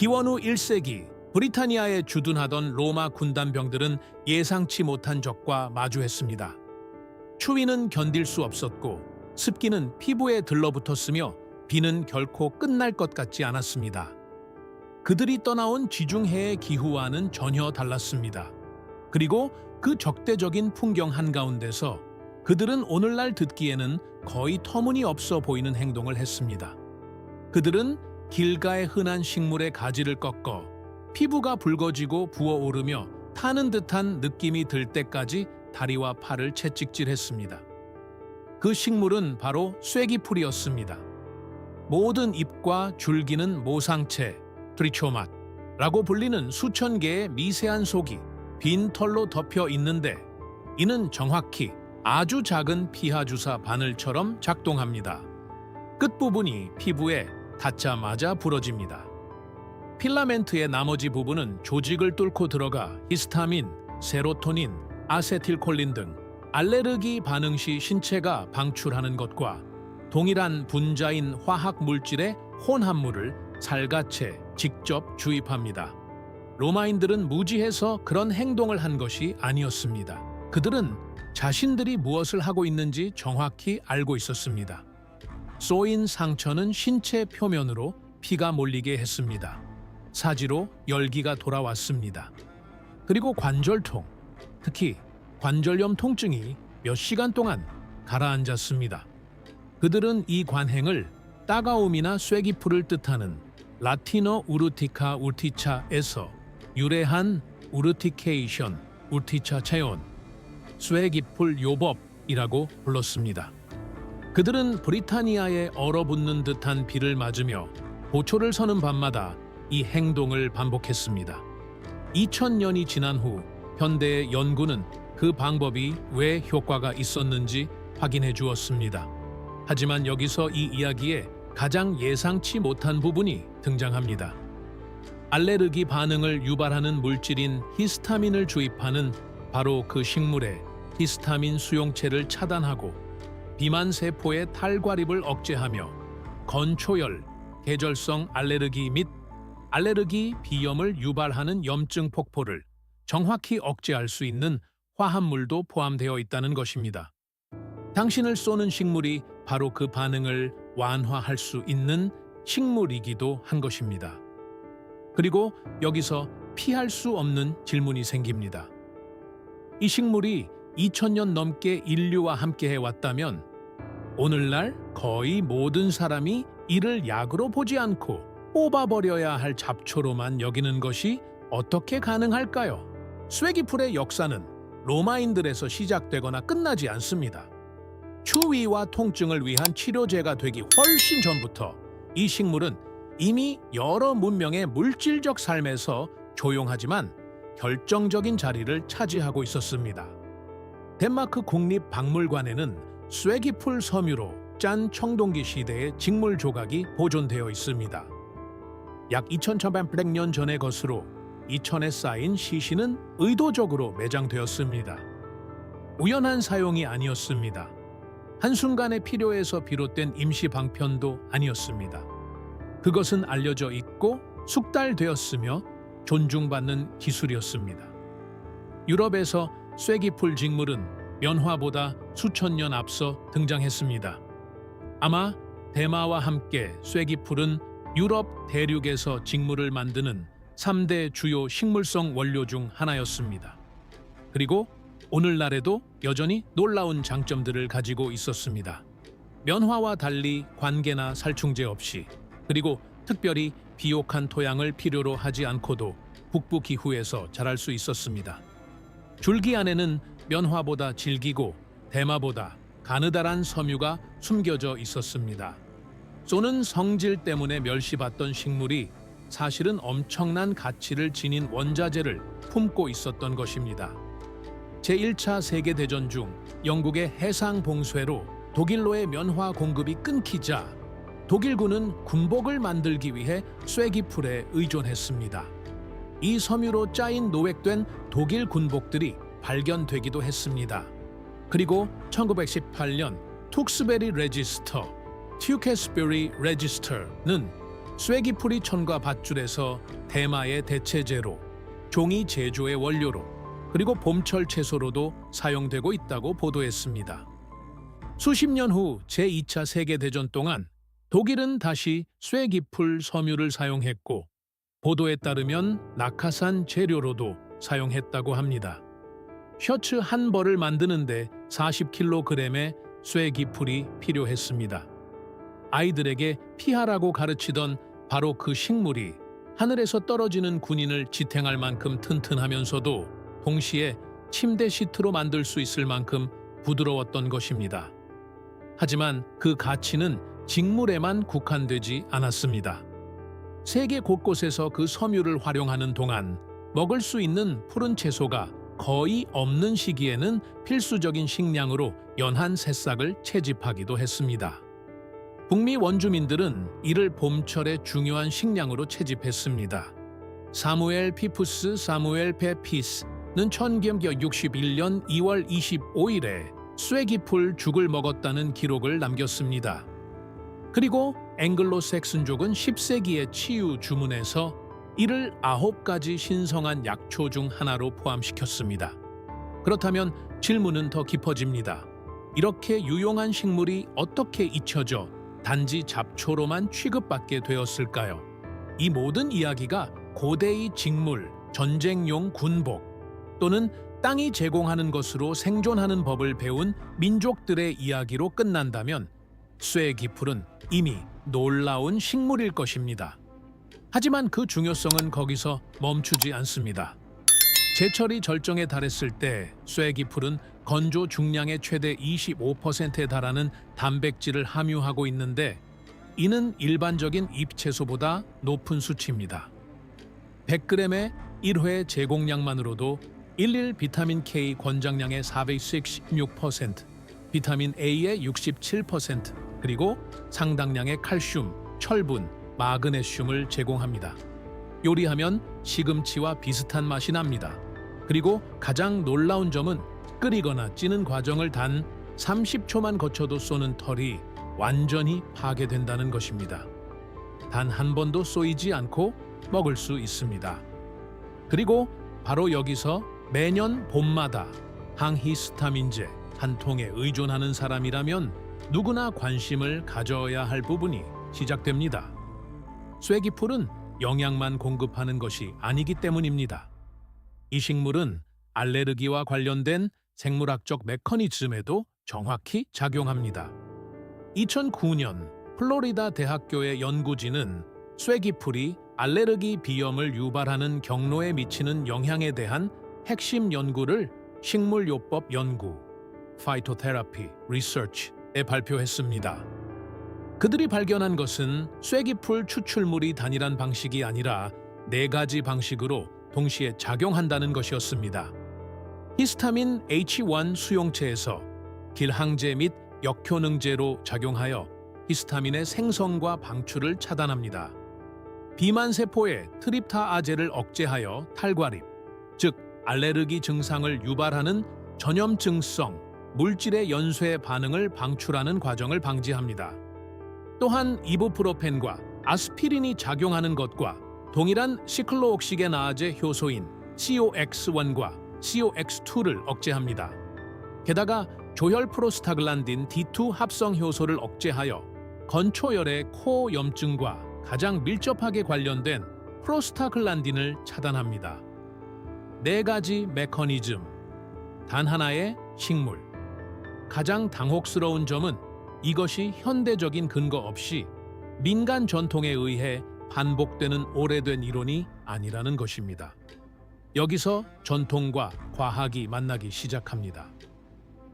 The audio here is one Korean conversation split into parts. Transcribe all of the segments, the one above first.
기원 후 1세기 브리타니아에 주둔하던 로마 군단병들은 예상치 못한 적과 마주했습니다. 추위는 견딜 수 없었고 습기는 피부에 들러붙었으며 비는 결코 끝날 것 같지 않았습니다. 그들이 떠나온 지중해의 기후와는 전혀 달랐습니다. 그리고 그 적대적인 풍경 한가운데서 그들은 오늘날 듣기에는 거의 터무니없어 보이는 행동을 했습니다. 그들은 길가의 흔한 식물의 가지를 꺾어 피부가 붉어지고 부어오르며 타는 듯한 느낌이 들 때까지 다리와 팔을 채찍질했습니다. 그 식물은 바로 쐐기풀이었습니다. 모든 잎과 줄기는 모상체, 트리초마라고 불리는 수천 개의 미세한 속이 빈 털로 덮여 있는데 이는 정확히 아주 작은 피하주사 바늘처럼 작동합니다. 끝부분이 피부에 닿자마자 부러집니다. 필라멘트의 나머지 부분은 조직을 뚫고 들어가 히스타민, 세로토닌, 아세틸콜린 등 알레르기 반응 시 신체가 방출하는 것과 동일한 분자인 화학 물질의 혼합물을 살갗에 직접 주입합니다. 로마인들은 무지해서 그런 행동을 한 것이 아니었습니다. 그들은 자신들이 무엇을 하고 있는지 정확히 알고 있었습니다. 쏘인 상처는 신체 표면으로 피가 몰리게 했습니다. 사지로 열기가 돌아왔습니다. 그리고 관절통, 특히 관절염 통증이 몇 시간 동안 가라앉았습니다. 그들은 이 관행을 따가움이나 쐐기풀을 뜻하는 라틴어 우르티카 우르티차에서 유래한 우르티케이션, 우르티차 체온, 쐐기풀 요법이라고 불렀습니다. 그들은 브리타니아에 얼어붙는 듯한 비를 맞으며 보초를 서는 밤마다 이 행동을 반복했습니다. 2000년이 지난 후 현대의 연구는 그 방법이 왜 효과가 있었는지 확인해 주었습니다. 하지만 여기서 이 이야기에 가장 예상치 못한 부분이 등장합니다. 알레르기 반응을 유발하는 물질인 히스타민을 주입하는 바로 그 식물의 히스타민 수용체를 차단하고 비만 세포의 탈과립을 억제하며 건초열, 계절성 알레르기 및 알레르기 비염을 유발하는 염증 폭포를 정확히 억제할 수 있는 화합물도 포함되어 있다는 것입니다. 당신을 쏘는 식물이 바로 그 반응을 완화할 수 있는 식물이기도 한 것입니다. 그리고 여기서 피할 수 없는 질문이 생깁니다. 이 식물이 2000년 넘게 인류와 함께 해왔다면 오늘날 거의 모든 사람이 이를 약으로 보지 않고 뽑아버려야 할 잡초로만 여기는 것이 어떻게 가능할까요? 쐐기풀의 역사는 로마인들에서 시작되거나 끝나지 않습니다. 추위와 통증을 위한 치료제가 되기 훨씬 전부터 이 식물은 이미 여러 문명의 물질적 삶에서 조용하지만 결정적인 자리를 차지하고 있었습니다. 덴마크 국립박물관에는 쐐기풀 섬유로 짠 청동기 시대의 직물 조각이 보존되어 있습니다. 약 2100년 전의 것으로 이 천에 쌓인 시신은 의도적으로 매장되었습니다. 우연한 사용이 아니었습니다. 한순간의 필요에서 비롯된 임시 방편도 아니었습니다. 그것은 알려져 있고 숙달되었으며 존중받는 기술이었습니다. 유럽에서 쐐기풀 직물은 면화보다 수천 년 앞서 등장했습니다. 아마 대마와 함께 쐐기풀은 유럽 대륙에서 직물을 만드는 3대 주요 식물성 원료 중 하나였습니다. 그리고 오늘날에도 여전히 놀라운 장점들을 가지고 있었습니다. 면화와 달리 관계나 살충제 없이 그리고 특별히 비옥한 토양을 필요로 하지 않고도 북부 기후에서 자랄 수 있었습니다. 줄기 안에는 면화보다 질기고 대마보다 가느다란 섬유가 숨겨져 있었습니다. 쏘는 성질 때문에 멸시받던 식물이 사실은 엄청난 가치를 지닌 원자재를 품고 있었던 것입니다. 제1차 세계대전 중 영국의 해상 봉쇄로 독일로의 면화 공급이 끊기자 독일군은 군복을 만들기 위해 쐐기풀에 의존했습니다. 이 섬유로 짜인 노획된 독일 군복들이 발견되기도 했습니다. 그리고 1918년 툭스베리 레지스터, 튜케스베리 레지스터는 쇠기풀이 천과 밧줄에서 대마의 대체재로, 종이 제조의 원료로, 그리고 봄철 채소로도 사용되고 있다고 보도했습니다. 수십 년 후 제2차 세계대전 동안 독일은 다시 쇠기풀 섬유를 사용했고, 보도에 따르면 낙하산 재료로도 사용했다고 합니다. 셔츠 한 벌을 만드는데 40kg의 쇠기풀이 필요했습니다. 아이들에게 피하라고 가르치던 바로 그 식물이 하늘에서 떨어지는 군인을 지탱할 만큼 튼튼하면서도 동시에 침대 시트로 만들 수 있을 만큼 부드러웠던 것입니다. 하지만 그 가치는 직물에만 국한되지 않았습니다. 세계 곳곳에서 그 섬유를 활용하는 동안 먹을 수 있는 푸른 채소가 거의 없는 시기에는 필수적인 식량으로 연한 새싹을 채집하기도 했습니다. 북미 원주민들은 이를 봄철의 중요한 식량으로 채집했습니다. 사무엘 피푸스 사무엘 페피스는 1961년 2월 25일에 쇠기풀 죽을 먹었다는 기록을 남겼습니다. 그리고 앵글로색슨족은 10세기의 치유 주문에서 이를 9가지 신성한 약초 중 하나로 포함시켰습니다. 그렇다면 질문은 더 깊어집니다. 이렇게 유용한 식물이 어떻게 잊혀져 단지 잡초로만 취급받게 되었을까요? 이 모든 이야기가 고대의 직물, 전쟁용 군복 또는 땅이 제공하는 것으로 생존하는 법을 배운 민족들의 이야기로 끝난다면 쇠기풀은 이미 놀라운 식물일 것입니다. 하지만 그 중요성은 거기서 멈추지 않습니다. 제철이 절정에 달했을 때 쇠기풀은 건조 중량의 최대 25%에 달하는 단백질을 함유하고 있는데 이는 일반적인 잎채소보다 높은 수치입니다. 100g의 1회 제공량만으로도 일일 비타민 K 권장량의 416%, 비타민 A의 67%, 그리고 상당량의 칼슘, 철분, 마그네슘을 제공합니다. 요리하면 시금치와 비슷한 맛이 납니다. 그리고 가장 놀라운 점은 끓이거나 찌는 과정을 단 30초만 거쳐도 쏘는 털이 완전히 파괴된다는 것입니다. 단 한 번도 쏘이지 않고 먹을 수 있습니다. 그리고 바로 여기서 매년 봄마다 항히스타민제 한 통에 의존하는 사람이라면 누구나 관심을 가져야 할 부분이 시작됩니다. 쇠기풀은 영양만 공급하는 것이 아니기 때문입니다. 이 식물은 알레르기와 관련된 생물학적 메커니즘에도 정확히 작용합니다. 2009년 플로리다 대학교의 연구진은 쇠기풀이 알레르기 비염을 유발하는 경로에 미치는 영향에 대한 핵심 연구를 식물요법 연구 (Phytotherapy Research)에 발표했습니다. 그들이 발견한 것은 쇠기풀 추출물이 단일한 방식이 아니라 4가지 방식으로 동시에 작용한다는 것이었습니다. 히스타민 H1 수용체에서 길항제 및 역효능제로 작용하여 히스타민의 생성과 방출을 차단합니다. 비만세포의 트립타아제를 억제하여 탈과립, 즉 알레르기 증상을 유발하는 전염증성 물질의 연쇄 반응을 방출하는 과정을 방지합니다. 또한 이부프로펜과 아스피린이 작용하는 것과 동일한 시클로옥시게나아제 효소인 COX1과 COX2를 억제합니다. 게다가 조혈 프로스타글란딘 D2 합성 효소를 억제하여 건초열의 코 염증과 가장 밀접하게 관련된 프로스타글란딘을 차단합니다. 4가지 메커니즘, 단 하나의 식물. 가장 당혹스러운 점은 이것이 현대적인 근거 없이 민간 전통에 의해 반복되는 오래된 이론이 아니라는 것입니다. 여기서 전통과 과학이 만나기 시작합니다.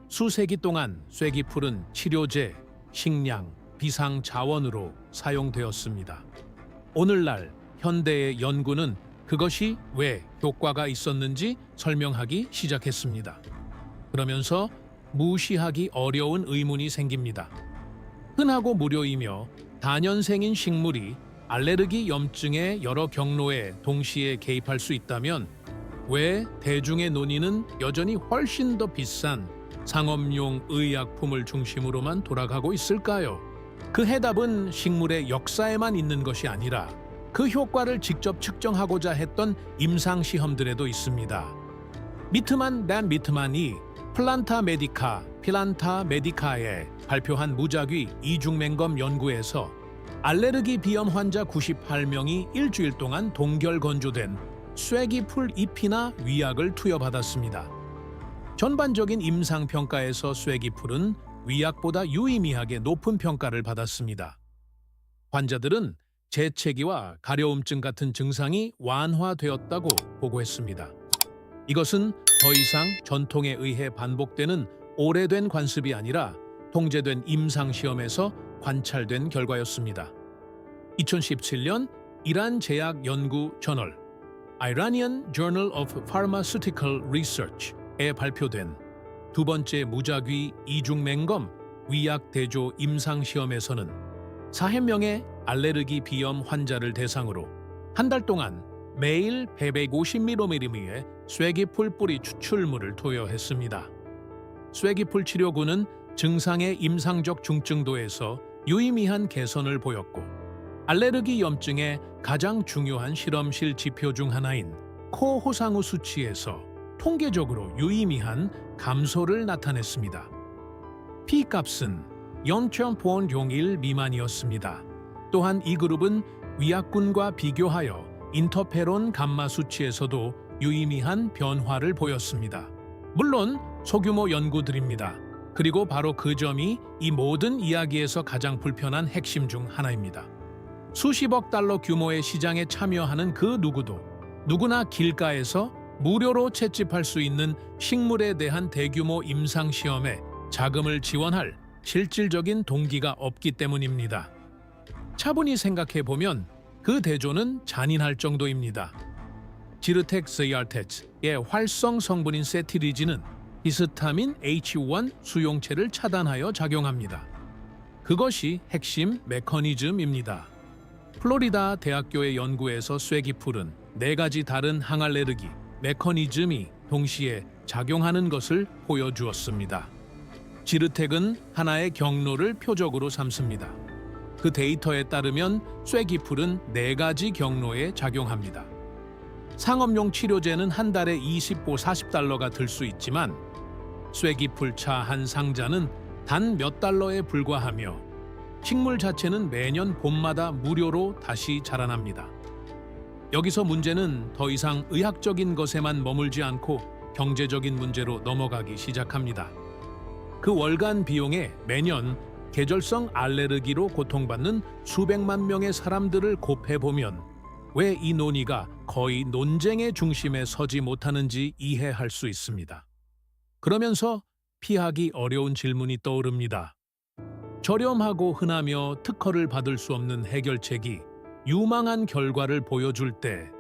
수세기 동안 쇠기풀은 치료제, 식량, 비상 자원으로 사용되었습니다. 오늘날 현대의 연구는 그것이 왜 효과가 있었는지 설명하기 시작했습니다. 그러면서 무시하기 어려운 의문이 생깁니다. 흔하고 무료이며 다년생인 식물이 알레르기 염증의 여러 경로에 동시에 개입할 수 있다면 왜 대중의 논의는 여전히 훨씬 더 비싼 상업용 의약품을 중심으로만 돌아가고 있을까요? 그 해답은 식물의 역사에만 있는 것이 아니라 그 효과를 직접 측정하고자 했던 임상 시험들에도 있습니다. 미트만 댄 미트만이 플란타 메디카에 발표한 무작위 이중맹검 연구에서 알레르기 비염 환자 98명이 일주일 동안 동결 건조된 쐐기풀 잎이나 위약을 투여받았습니다. 전반적인 임상평가에서 쐐기풀은 위약보다 유의미하게 높은 평가를 받았습니다. 환자들은 재채기와 가려움증 같은 증상이 완화되었다고 보고했습니다. 이것은 더 이상 전통에 의해 반복되는 오래된 관습이 아니라 통제된 임상시험에서 관찰된 결과였습니다. 2017년 이란 제약 연구 저널 Iranian Journal of Pharmaceutical Research에 발표된 두 번째 무작위 이중맹검 위약 대조 임상시험에서는 40명의 알레르기 비염 환자를 대상으로 한 달 동안 매일 150mg의 쐐기풀 뿌리 추출물을 투여했습니다. 쐐기풀 치료구는 증상의 임상적 중증도에서 유의미한 개선을 보였고 알레르기 염증의 가장 중요한 실험실 지표 중 하나인 코 호상후 수치에서 통계적으로 유의미한 감소를 나타냈습니다. P값은 0.01 미만이었습니다. 또한 이 그룹은 위약군과 비교하여 인터페론 감마 수치에서도 유의미한 변화를 보였습니다. 물론 소규모 연구들입니다. 그리고 바로 그 점이 이 모든 이야기에서 가장 불편한 핵심 중 하나입니다. 수십억 달러 규모의 시장에 참여하는 그 누구나 길가에서 무료로 채집할 수 있는 식물에 대한 대규모 임상시험에 자금을 지원할 실질적인 동기가 없기 때문입니다. 차분히 생각해보면 그 대조는 잔인할 정도입니다. 지르텍 세이알테츠의 활성 성분인 세티리진은 히스타민 H1 수용체를 차단하여 작용합니다. 그것이 핵심 메커니즘입니다. 플로리다 대학교의 연구에서 쐐기풀은 4가지 다른 항알레르기 메커니즘이 동시에 작용하는 것을 보여주었습니다. 지르텍은 하나의 경로를 표적으로 삼습니다. 그 데이터에 따르면 쐐기풀은 4가지 경로에 작용합니다. 상업용 치료제는 한 달에 40달러가 들 수 있지만 쐐기풀차 한 상자는 단 몇 달러에 불과하며 식물 자체는 매년 봄마다 무료로 다시 자라납니다. 여기서 문제는 더 이상 의학적인 것에만 머물지 않고 경제적인 문제로 넘어가기 시작합니다. 그 월간 비용에 매년 계절성 알레르기로 고통받는 수백만 명의 사람들을 곱해보면 왜 이 논의가 거의 논쟁의 중심에 서지 못하는지 이해할 수 있습니다. 그러면서 피하기 어려운 질문이 떠오릅니다. 저렴하고 흔하며 특허를 받을 수 없는 해결책이 유망한 결과를 보여줄 때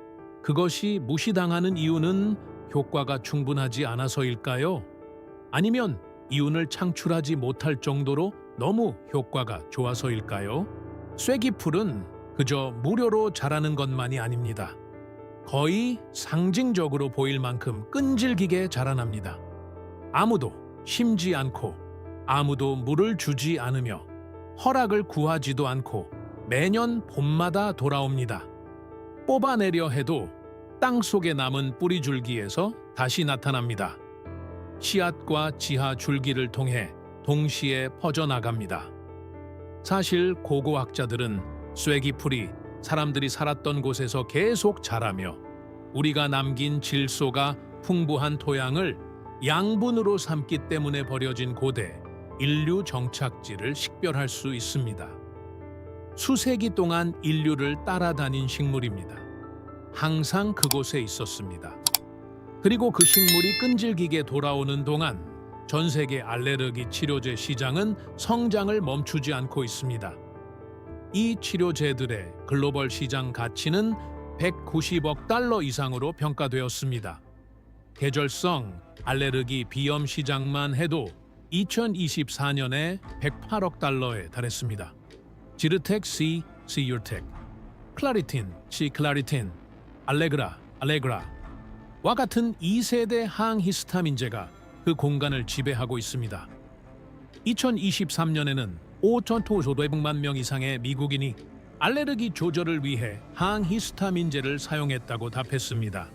그것이 무시당하는 이유는 효과가 충분하지 않아서일까요? 아니면 이윤을 창출하지 못할 정도로 너무 효과가 좋아서일까요? 쐐기풀은 그저 무료로 자라는 것만이 아닙니다. 거의 상징적으로 보일 만큼 끈질기게 자라납니다. 아무도 심지 않고 아무도 물을 주지 않으며 허락을 구하지도 않고 매년 봄마다 돌아옵니다. 뽑아내려 해도 땅 속에 남은 뿌리줄기에서 다시 나타납니다. 씨앗과 지하 줄기를 통해 동시에 퍼져나갑니다. 사실 고고학자들은 쐐기풀이 사람들이 살았던 곳에서 계속 자라며 우리가 남긴 질소가 풍부한 토양을 양분으로 삼기 때문에 버려진 고대 인류 정착지를 식별할 수 있습니다. 수세기 동안 인류를 따라다닌 식물입니다. 항상 그곳에 있었습니다. 그리고 그 식물이 끈질기게 돌아오는 동안 전 세계 알레르기 치료제 시장은 성장을 멈추지 않고 있습니다. 이 치료제들의 글로벌 시장 가치는 190억 달러 이상으로 평가되었습니다. 계절성 알레르기 비염 시장만 해도 2024년에 108억 달러에 달했습니다. 지르텍 C, 시유텍, 클라리틴, C, 클라리틴, 알레그라와 같은 2세대 항히스타민제가 그 공간을 지배하고 있습니다. 2023년에는 5,500만 명 이상의 미국인이 알레르기 조절을 위해 항히스타민제를 사용했다고 답했습니다.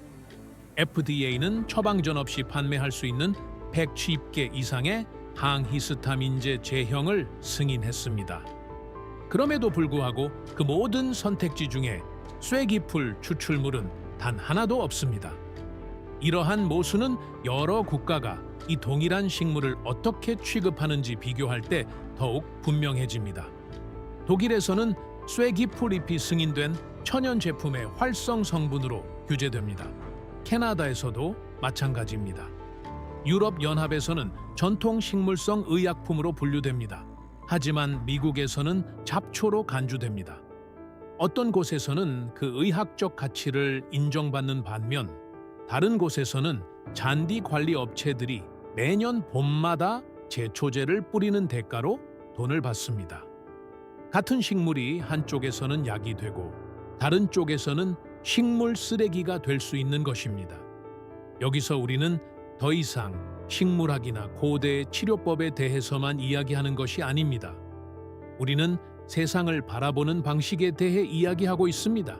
FDA는 처방전 없이 판매할 수 있는 110개 이상의 항히스타민제 제형을 승인했습니다. 그럼에도 불구하고 그 모든 선택지 중에 쇠기풀 추출물은 단 하나도 없습니다. 이러한 모순은 여러 국가가 이 동일한 식물을 어떻게 취급하는지 비교할 때 더욱 분명해집니다. 독일에서는 쇠기풀 잎이 승인된 천연 제품의 활성 성분으로 규제됩니다. 캐나다에서도 마찬가지입니다. 유럽연합에서는 전통 식물성 의약품으로 분류됩니다. 하지만 미국에서는 잡초로 간주됩니다. 어떤 곳에서는 그 의학적 가치를 인정받는 반면 다른 곳에서는 잔디 관리 업체들이 매년 봄마다 제초제를 뿌리는 대가로 돈을 받습니다. 같은 식물이 한쪽에서는 약이 되고 다른 쪽에서는 식물 쓰레기가 될 수 있는 것입니다. 여기서 우리는 더 이상 식물학이나 고대 치료법에 대해서만 이야기하는 것이 아닙니다. 우리는 세상을 바라보는 방식에 대해 이야기하고 있습니다.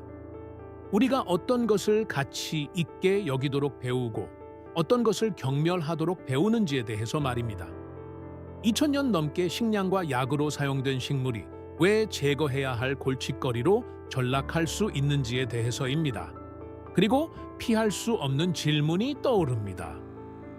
우리가 어떤 것을 가치 있게 여기도록 배우고 어떤 것을 경멸하도록 배우는지에 대해서 말입니다. 2000년 넘게 식량과 약으로 사용된 식물이 왜 제거해야 할 골칫거리로 전락할 수 있는지에 대해서입니다. 그리고 피할 수 없는 질문이 떠오릅니다.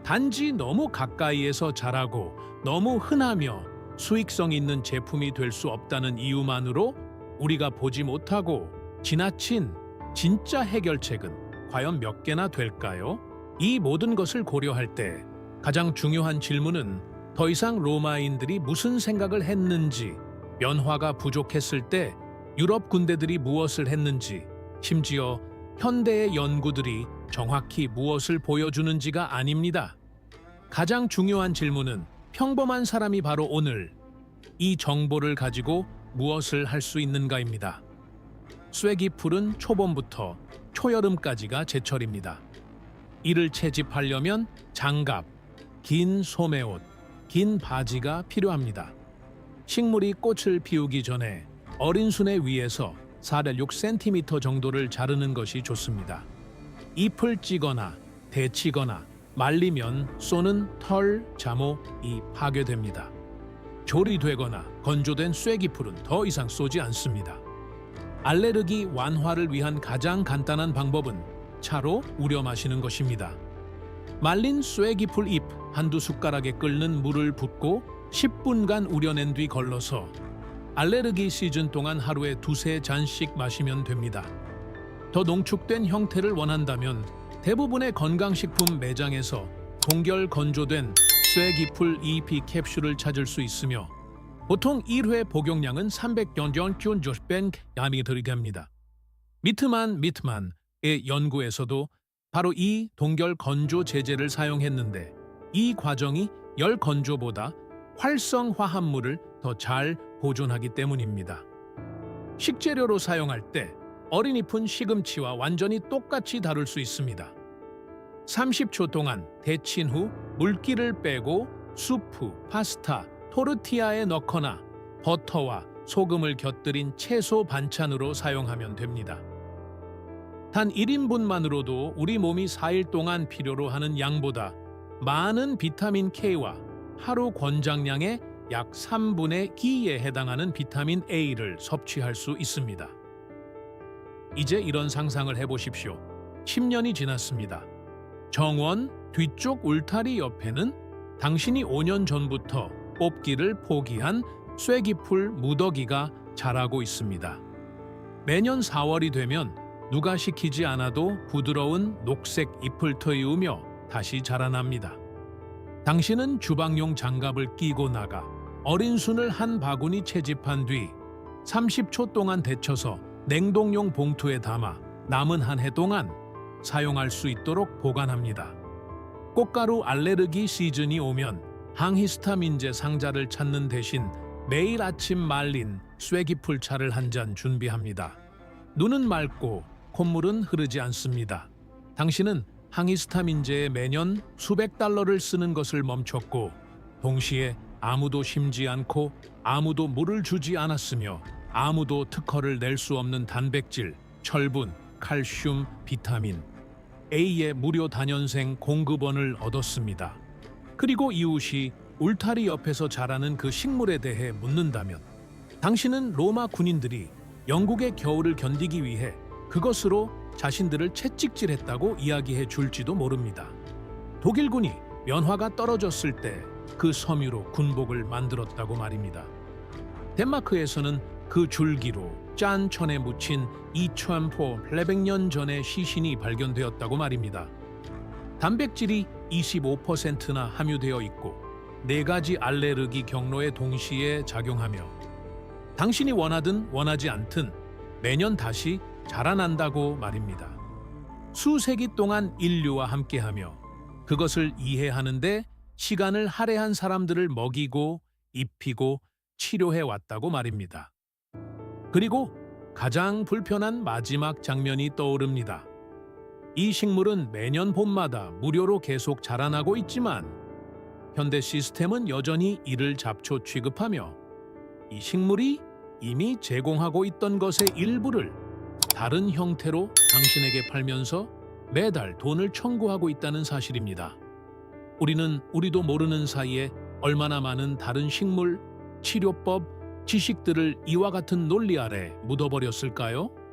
단지 너무 가까이에서 자라고 너무 흔하며 수익성 있는 제품이 될 수 없다는 이유만으로 우리가 보지 못하고 지나친 진짜 해결책은 과연 몇 개나 될까요? 이 모든 것을 고려할 때 가장 중요한 질문은 더 이상 로마인들이 무슨 생각을 했는지, 면화가 부족했을 때 유럽 군대들이 무엇을 했는지, 심지어 현대의 연구들이 정확히 무엇을 보여주는지가 아닙니다. 가장 중요한 질문은 평범한 사람이 바로 오늘 이 정보를 가지고 무엇을 할 수 있는가입니다. 쇠기풀은 초봄부터 초여름까지가 제철입니다. 이를 채집하려면 장갑, 긴 소매옷, 긴 바지가 필요합니다. 식물이 꽃을 피우기 전에 어린 순의 위에서 4.6cm 정도를 자르는 것이 좋습니다. 잎을 찌거나 데치거나 말리면 쏘는 털, 자모이 파괴됩니다. 조리되거나 건조된 쇠기풀은 더 이상 쏘지 않습니다. 알레르기 완화를 위한 가장 간단한 방법은 차로 우려 마시는 것입니다. 말린 쇠기풀 잎 한두 숟가락에 끓는 물을 붓고 10분간 우려낸 뒤 걸러서 알레르기 시즌 동안 하루에 2~3잔씩 마시면 됩니다. 더 농축된 형태를 원한다면 대부분의 건강식품 매장에서 동결 건조된 쇠기풀 EP 캡슐을 찾을 수 있으며 보통 1회 복용량은 300mg이 들어갑니다. 미트만의 연구에서도 바로 이 동결 건조 제제를 사용했는데 이 과정이 열 건조보다 활성 화합물을 더 잘 보존하기 때문입니다. 식재료로 사용할 때 어린 잎은 시금치와 완전히 똑같이 다룰 수 있습니다. 30초 동안 데친 후 물기를 빼고 수프, 파스타, 토르티아에 넣거나 버터와 소금을 곁들인 채소 반찬으로 사용하면 됩니다. 단 1인분만으로도 우리 몸이 4일 동안 필요로 하는 양보다 많은 비타민 K와 하루 권장량의 약 3분의 2에 해당하는 비타민 A를 섭취할 수 있습니다. 이제 이런 상상을 해보십시오. 10년이 지났습니다. 정원 뒤쪽 울타리 옆에는 당신이 5년 전부터 뽑기를 포기한 쇠기풀 무더기가 자라고 있습니다. 매년 4월이 되면 누가 시키지 않아도 부드러운 녹색 잎을 트이우며 다시 자라납니다. 당신은 주방용 장갑을 끼고 나가 어린 순을 한 바구니 채집한 뒤 30초 동안 데쳐서 냉동용 봉투에 담아 남은 한 해 동안 사용할 수 있도록 보관합니다. 꽃가루 알레르기 시즌이 오면 항히스타민제 상자를 찾는 대신 매일 아침 말린 쇠기풀 차를 한 잔 준비합니다. 눈은 맑고 콧물은 흐르지 않습니다. 당신은 항히스타민제에 매년 수백 달러를 쓰는 것을 멈췄고 동시에 아무도 심지 않고 아무도 물을 주지 않았으며 아무도 특허를 낼 수 없는 단백질, 철분, 칼슘, 비타민 A의 무료 단연생 공급원을 얻었습니다. 그리고 이웃이 울타리 옆에서 자라는 그 식물에 대해 묻는다면 당신은 로마 군인들이 영국의 겨울을 견디기 위해 그것으로 자신들을 채찍질했다고 이야기해 줄지도 모릅니다. 독일군이 면화가 떨어졌을 때 그 섬유로 군복을 만들었다고 말입니다. 덴마크에서는 그 줄기로 짠 천에 묻힌 2400년 전의 시신이 발견되었다고 말입니다. 단백질이 25%나 함유되어 있고 4가지 알레르기 경로에 동시에 작용하며 당신이 원하든 원하지 않든 매년 다시 자라난다고 말입니다. 수세기 동안 인류와 함께하며 그것을 이해하는데 시간을 할애한 사람들을 먹이고 입히고 치료해 왔다고 말입니다. 그리고 가장 불편한 마지막 장면이 떠오릅니다. 이 식물은 매년 봄마다 무료로 계속 자라나고 있지만 현대 시스템은 여전히 이를 잡초 취급하며 이 식물이 이미 제공하고 있던 것의 일부를 다른 형태로 당신에게 팔면서 매달 돈을 청구하고 있다는 사실입니다. 우리는 우리도 모르는 사이에 얼마나 많은 다른 식물, 치료법, 지식들을 이와 같은 논리 아래 묻어버렸을까요?